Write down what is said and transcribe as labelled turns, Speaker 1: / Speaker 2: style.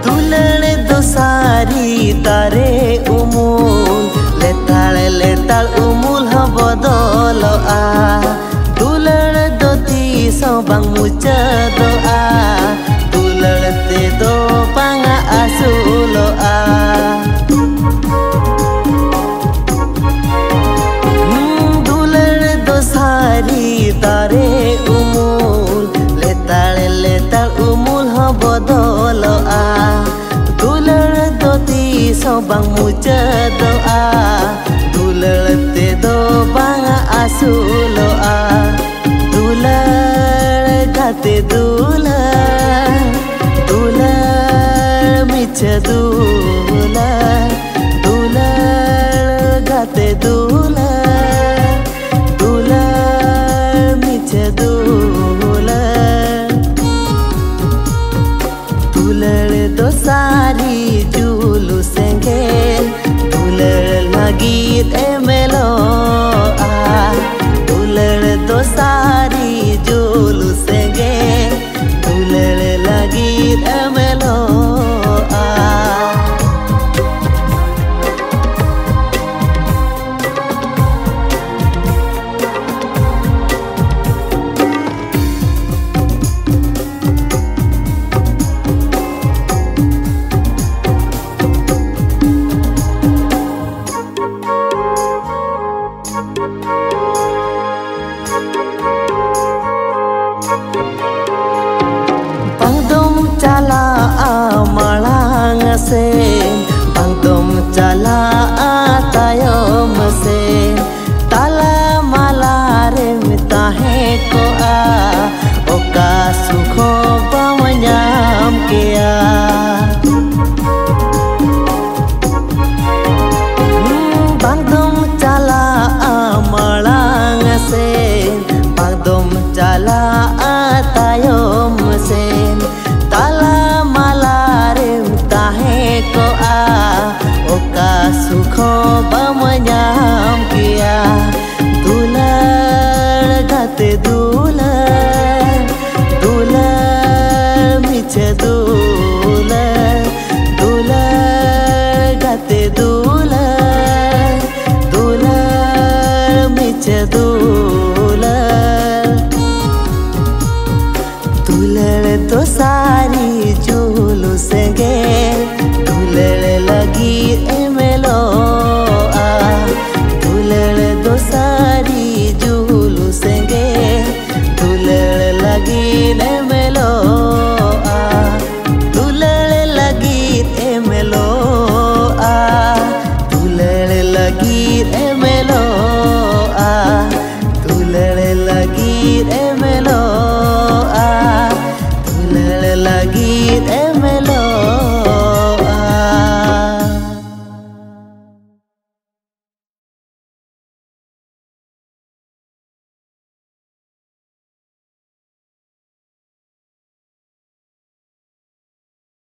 Speaker 1: दुलड़ दो सारी तारे उमूल लेताल उमूल ह बदलआ दुलड़ दो तीसों बांग मुचादआ दुलड़ ते दो पांगा आसुलआ दुलड़ दो सारी तारे उमूल लेताल उमूल ह बदलआ दुलड़ दो तीसों बांग मुचादआ दुलड़ ते दो पांगा आसुलआ दुलड़ गाते दुलड़ मिछ दुलड़ गाते दुलड़ मिछ दुलड़ दो सारी जुलू सेंगेल दुलड़ लगीत एमेलो दुलड़ दो सारी जुलू सेंगेल दुलड़ लगीत एमेलो चला मलांग से बंदम चला तायम से ताला माला रे मिताहे को ओका सुखो बमयाम किया बंदम चला मलांग से बंदम चला तायम से ताला माला रे ताहे को ओका सुखो बमयाम किया दुलड़ गाते दुलड़ मिछ